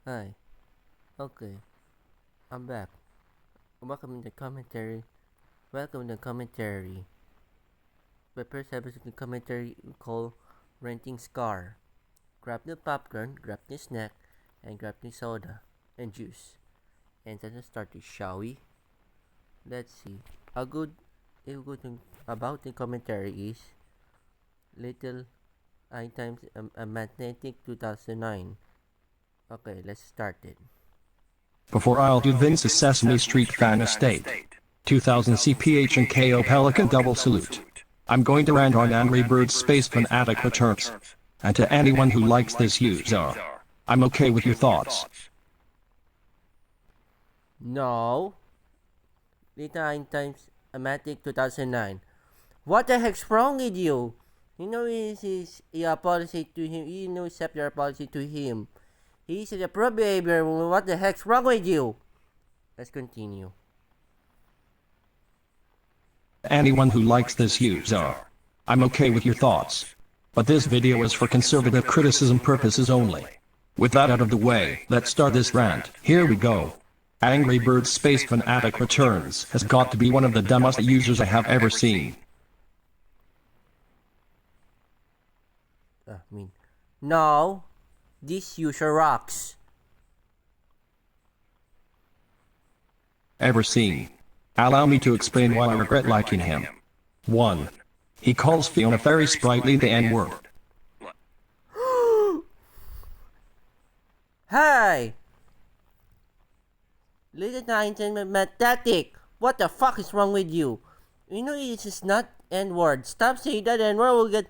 Hi. Okay. I'm back. Welcome to the commentary. Welcome to the commentary. The first episode of the commentary we call Renting Scar. Grab the popcorn, grab the snack, and grab the soda and juice. And let's start this, shall we? Let's see. A good thing about the commentary is Little Items a Magnetic 2009. Okay, let's start it. Before I'll do Vince's Sesame Street Fan Estate. 2000 CPH and KO Pelican double salute. I'm going to rant on Angry Birds Space Fanatic Returns. And to anyone who likes this user, I'm okay with your thoughts. No. Little Items a Magnetic 2009. What the heck's wrong with you? You know your policy to him. You know accept your policy to him. He's a pro behavior. What the heck's wrong with you? Let's continue. Anyone who likes this user, I'm okay with your thoughts. But this video is for conservative criticism purposes only. With that out of the way, let's start this rant. Here we go. Angry Birds Space Fanatic Returns has got to be one of the dumbest users I have ever seen. No. This user rocks. Ever seen. Allow me to explain why I regret liking him. 1. He calls Fiona very sprightly the N-word. Hey! Little Titan Mathematic, what the fuck is wrong with you? You know it is not N-word. Stop saying that N-word will get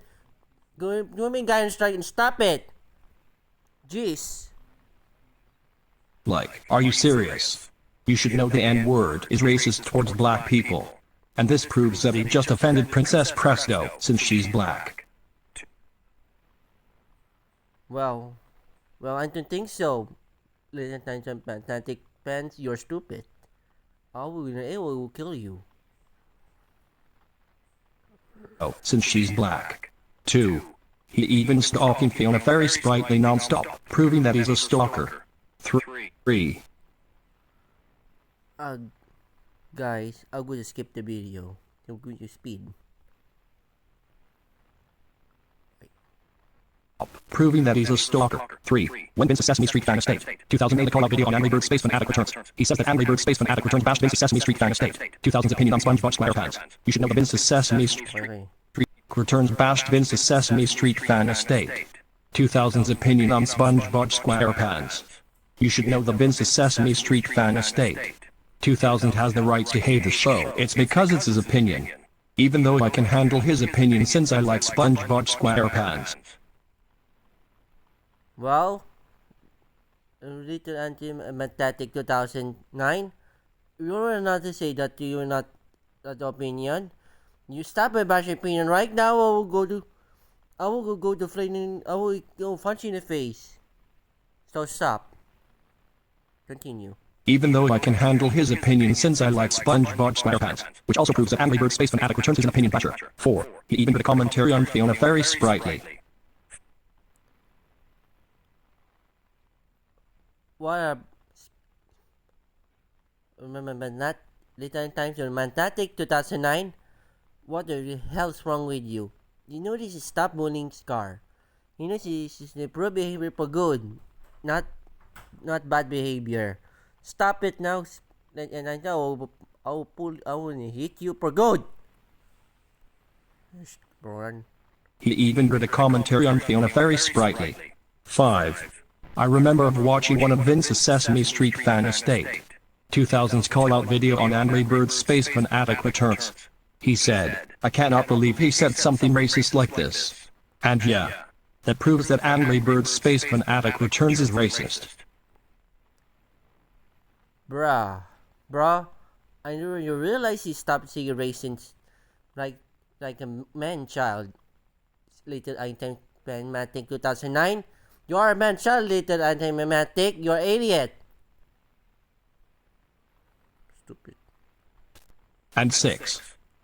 grooming guy on strike and stop it. Jeez. Like, are you serious? You should know the N-word is racist towards black people. And this proves that he just offended Princess Presto since she's black. Well, I don't think so. Little Titan Mathematic fans, you're stupid. I will kill you. Oh, since she's black. 2. He even stalking Fiona very sprightly non-stop, proving that he's a stalker. 3. Guys, I'm going to skip the video. I'm going to speed. Proving that he's a stalker. 3. When Vince's Sesame Street Fan Estate. 2008 call-out video on Angry Birds Space Fanatic Returns. He says that Angry Birds Space Fanatic Returns bashed Vince's Sesame Street Fan Estate. 2000's opinion on SpongeBob SquarePants. You should know the Vince's Sesame Street Returns bashed Vince's Sesame Street Fan Estate. 2000's opinion on SpongeBob SquarePants. You should know the Vince's Sesame Street Fan Estate. 2000 has the rights to hate the show. It's because it's his opinion. Even though I can handle his opinion since I like SpongeBob SquarePants. Well, Little Anti-Mathematic 2009, you're not to say that you're not that opinion. You stop my bash opinion right now. I will go to flaming. I will go punch you in the face. So stop. Continue. Even though I can handle his opinion since I like SpongeBob SquarePants, which also proves that Angry Birds Space Fanatic Returns is an opinion basher. 4. He even did a commentary on Fiona very sprightly. What a not Little Times or Mantatic 2009. What the hell's wrong with you? You know this is stop bullying Scar. You know this is the pro behavior for good, not bad behavior. Stop it now, and I know I will hit you for good. He even did a commentary on Fiona very sprightly. 5. I remember of watching one of Vince's Sesame Street Fan Estate. 2000's call-out video on Angry Birds Space Fanatic Returns. He said, I cannot believe he said something racist like this. And yeah, that proves that Angry Birds Space Fanatic Returns is racist. Bruh, I know you realize he stopped saying racist like a man-child. Little Anti-Mathematic 2009. You are a man-child, Little Anti-Mathematic. You're an idiot. Stupid. And 6.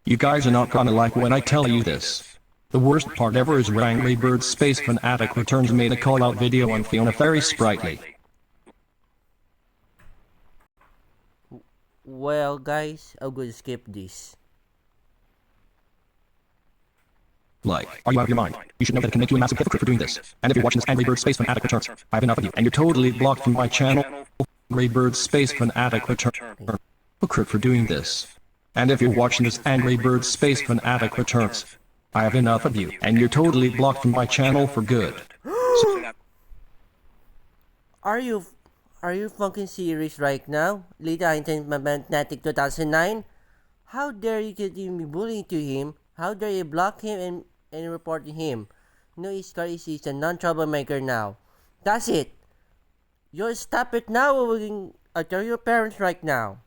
You guys are not gonna like when I tell you this. The worst part ever is where Angry Birds Space Fanatic Returns made a call-out video on Fiona very sprightly. Well, guys, I'm going to skip this. Like, are you out of your mind? You should know that it can make you a massive hypocrite for doing this. And if you're watching this Angry Bird Space Fanatic Returns, I have enough of you, and you're totally blocked from my channel. Angry Bird Space Fanatic Returns. Hypocrite for doing this. And if you're watching this Angry Bird Space Fanatic Returns, I have enough of you, and you're totally blocked from my channel for good. Are you fucking serious right now? Lita Magnetic 2009? How dare you continue bullying to him? How dare you block him and report him? You know Scar is a non-troublemaker now. That's it. You stop it now or we can tell your parents right now.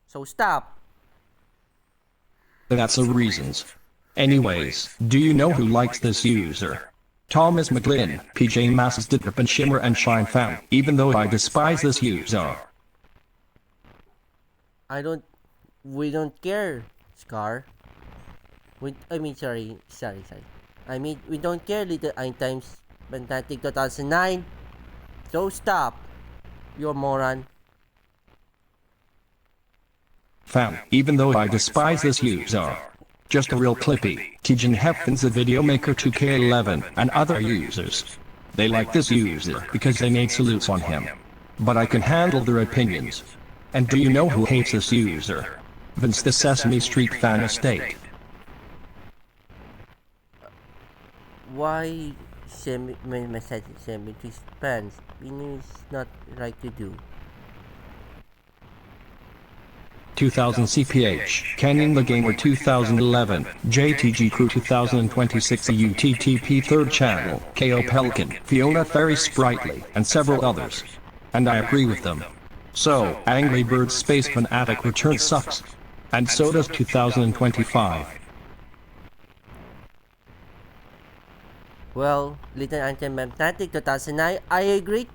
So stop. That's the reasons. Anyways, do you know who likes this user? Thomas McGlynn, PJ Masses did rip and shimmer and shine found, even though I despise this user. We don't care, Scar. Sorry. We don't care, Little Einsteins Fantastic 2009. So stop, you moron. Found, even though I despise this user. Just a real clippy. Tejan Heffin's the video maker 2K11 and other users. They like this user because they made salutes on him. But I can handle their opinions. And do you know who hates this user? Vince the Sesame Street fan estate. Why message semi to fans? It's not right to do. 2000 CPH, Canyon the Gamer 2011, JTG Crew 2026 UTTP 3rd Channel, KO Pelican, Fiona Fairy Sprightly, and several others. And I agree with them. So, Angry Bird Space Fanatic Return sucks. And so does 2025. Well, Little Anti-Magnetic 2009, I agree.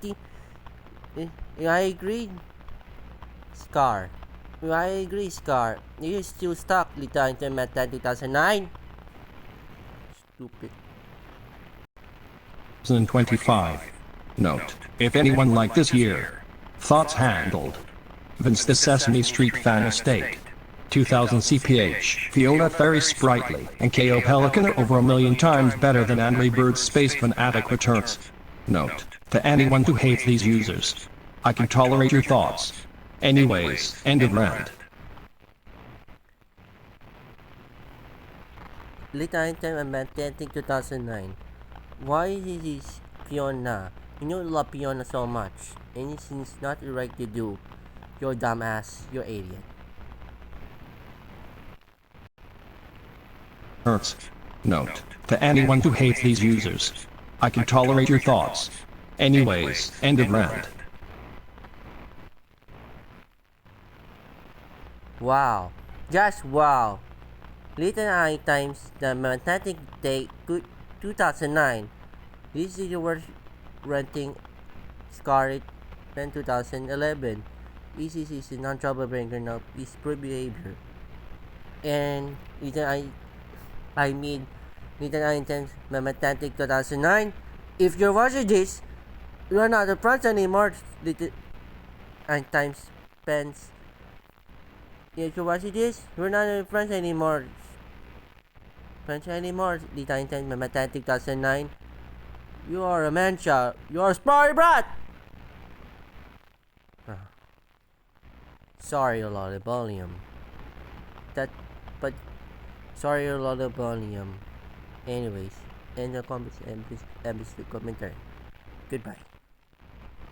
I agree. Scar. I agree, Scar. You're still stuck, Little Anti-Magnetic 2009. Stupid. 2025. Note, if anyone like this year. Thoughts handled. Vince the Sesame Street fan estate. 2000 CPH, Fiona Fairy Sprightly, and KO Pelican are over 1,000,000 times better than Angry Bird Space Fanatic Returns. Note, to anyone who hates these users. I can tolerate your thoughts. Anyways, end of rant. Little Time Magnetic 2009. Why is this Fiona? You know you love Fiona so much, and it's not right to do. You're dumbass, you're idiot. Hurts. Note, to anyone who hates these users. I can tolerate your thoughts. Anyways, end of rant. Wow. Just wow. Little Eye times the Magnetic Day 2009. This is the worst renting Scarlet than 2011. ECC is a non-troublemaker now. Is poor behavior. And Little Eye times the Magnetic 2009. If you're watching this, you're not a friend anymore, Little Eye times fans. If you watch this, we're not friends anymore. The Titan Magnetic 2009. You are a man child. You are a spy brat! Sorry, a lot of volume. Sorry, a lot of volume. Anyways, end the comments and this commentary. Goodbye.